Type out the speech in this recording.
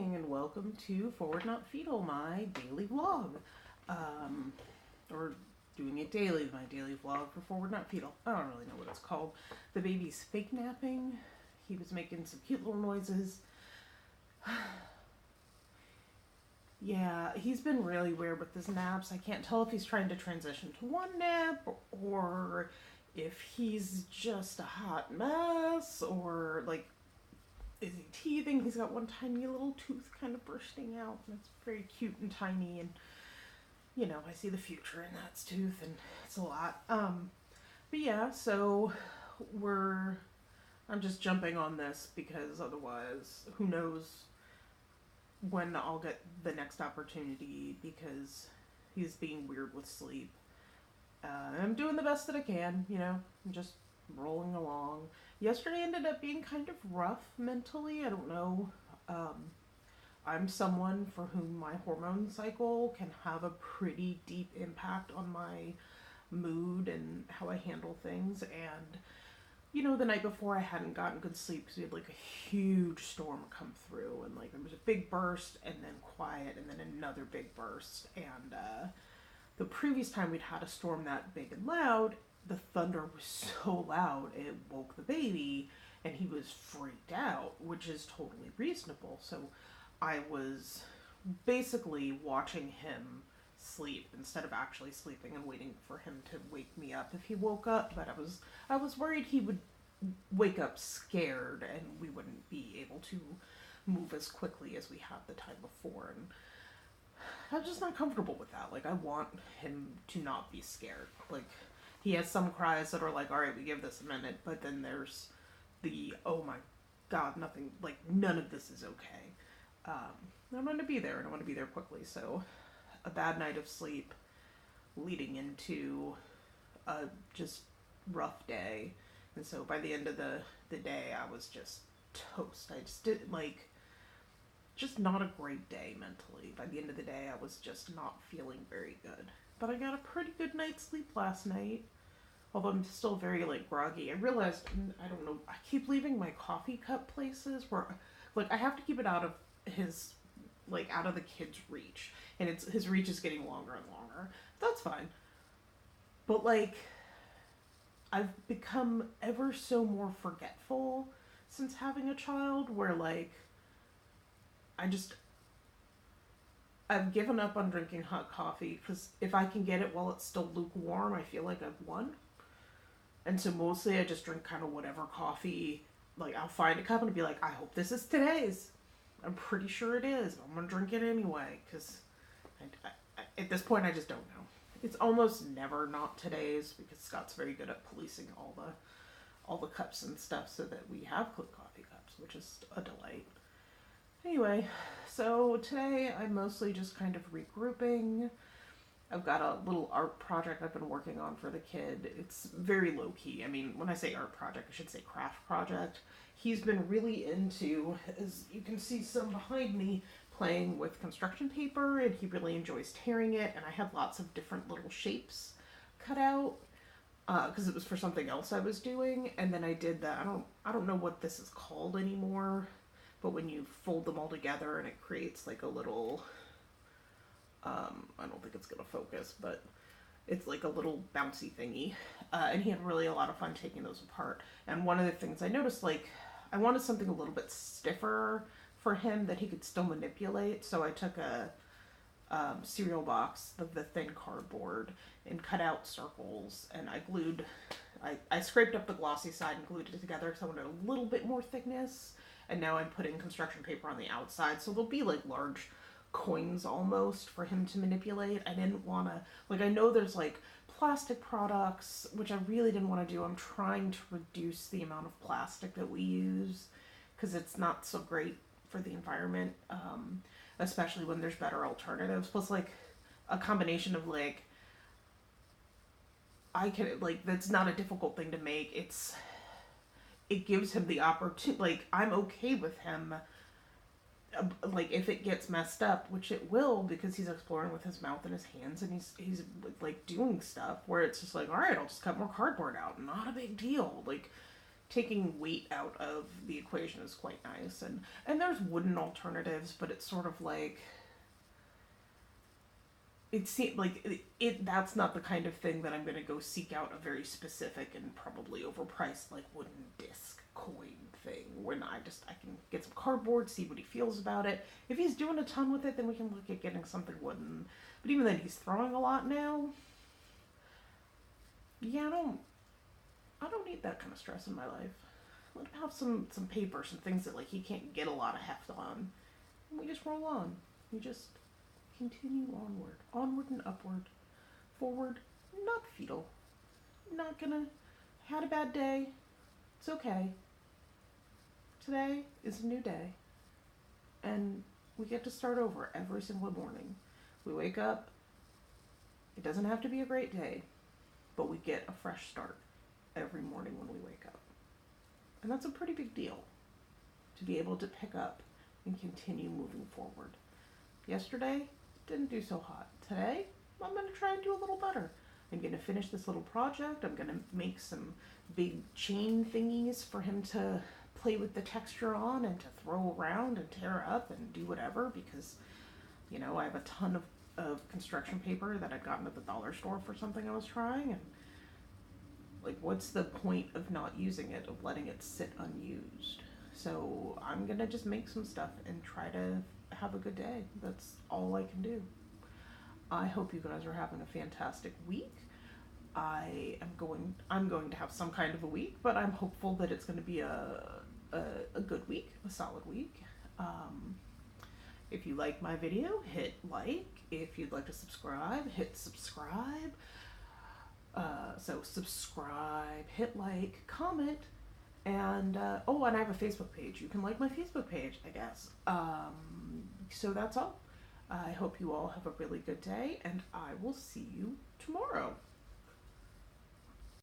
morning and welcome to Forward Not Fetal, my daily vlog. Or doing it daily, my daily vlog for Forward Not Fetal. I don't really know what it's called. The baby's fake napping. He was making some cute little noises. Yeah, he's been really weird with his naps. I can't tell if he's trying to transition to one nap or if he's just a hot mess or like, is he teething? He's got one tiny little tooth kind of bursting out and it's very cute and tiny, and you know, I see the future in that tooth and it's a lot. But yeah, so I'm just jumping on this because otherwise who knows when I'll get the next opportunity, because he's being weird with sleep. I'm doing the best that I can, you know, I'm just rolling along. Yesterday ended up being kind of rough mentally. I don't know. I'm someone for whom my hormone cycle can have a pretty deep impact on my mood and how I handle things. And, you know, the night before I hadn't gotten good sleep because we had like a huge storm come through, and like there was a big burst and then quiet and then another big burst. And the previous time we'd had a storm that big and loud, the thunder was so loud it woke the baby and he was freaked out, which is totally reasonable. So I was basically watching him sleep instead of actually sleeping and waiting for him to wake me up if he woke up. But I was worried he would wake up scared and we wouldn't be able to move as quickly as we had the time before, and I'm just not comfortable with that. Like, I want him to not be scared. Like, he has some cries that are like, all right, we give this a minute, but then there's the, oh my god, nothing, like, none of this is okay. I'm going to be there, and I want to be there quickly. So a bad night of sleep leading into a just rough day. And so by the end of the day, I was just toast. I just didn't, like, just not a great day mentally. By the end of the day, I was just not feeling very good. But I got a pretty good night's sleep last night, although I'm still very, like, groggy. I realized, I don't know, I keep leaving my coffee cup places where, like, I have to keep it out of his, like, out of the kid's reach. And his reach is getting longer and longer. That's fine. But, like, I've become ever so more forgetful since having a child, where, like, I've given up on drinking hot coffee, because if I can get it while it's still lukewarm, I feel like I've won. And so mostly I just drink kind of whatever coffee. Like, I'll find a cup and be like, I hope this is today's. I'm pretty sure it is. I'm going to drink it anyway, because at this point I just don't know. It's almost never not today's, because Scott's very good at policing all the cups and stuff so that we have clean coffee cups, which is a delight. Anyway, so today I'm mostly just kind of regrouping. I've got a little art project I've been working on for the kid. It's very low key. I mean, when I say art project, I should say craft project. He's been really into, as you can see some behind me, playing with construction paper, and he really enjoys tearing it. And I had lots of different little shapes cut out because it was for something else I was doing. And then I did that. I don't know what this is called anymore, but when you fold them all together and it creates like a little, I don't think it's gonna focus, but it's like a little bouncy thingy. And he had really a lot of fun taking those apart. And one of the things I noticed, like, I wanted something a little bit stiffer for him that he could still manipulate. So I took a cereal box, the thin cardboard, and cut out circles, and I scraped up the glossy side and glued it together because I wanted a little bit more thickness. And now I'm putting construction paper on the outside, so they'll be like large coins almost for him to manipulate. I didn't want to, like, I know there's like plastic products, which I really didn't want to do. I'm trying to reduce the amount of plastic that we use because it's not so great for the environment, especially when there's better alternatives. Plus, like, a combination of, like, that's not a difficult thing to make. It gives him the opportunity, like, I'm okay with him, like, if it gets messed up, which it will, because he's exploring with his mouth and his hands, and he's like doing stuff where it's just like, all right, I'll just cut more cardboard out, not a big deal. Like, taking weight out of the equation is quite nice. And there's wooden alternatives, but it's sort of like it seems like that's not the kind of thing that I'm going to go seek out a very specific and probably overpriced like wooden disc coin thing. When I can get some cardboard, see what he feels about it. If he's doing a ton with it, then we can look at getting something wooden. But even then, he's throwing a lot now. Yeah, I don't need that kind of stress in my life. Let him have some paper, some things that like he can't get a lot of heft on. And we just roll on. We just continue onward and upward, forward, not fetal. Not gonna. Had a bad day. It's okay. Today is a new day, and we get to start over every single morning. We wake up. It doesn't have to be a great day, but we get a fresh start every morning when we wake up. And that's a pretty big deal, to be able to pick up and continue moving forward. Yesterday, didn't do so hot. Today, I'm going to try and do a little better. I'm going to finish this little project. I'm going to make some big chain thingies for him to play with the texture on and to throw around and tear up and do whatever, because, you know, I have a ton of construction paper that I'd gotten at the dollar store for something I was trying, and like, what's the point of not using it, of letting it sit unused? So I'm gonna just make some stuff and try to have a good day. That's all I can do. I hope you guys are having a fantastic week. I'm going to have some kind of a week, but I'm hopeful that it's going to be a good week, a solid week. If you like my video, hit like. If you'd like to subscribe, hit subscribe. So subscribe, hit like, comment, and and I have a Facebook page. You can like my Facebook page, I guess. So that's all. I hope you all have a really good day, and I will see you tomorrow.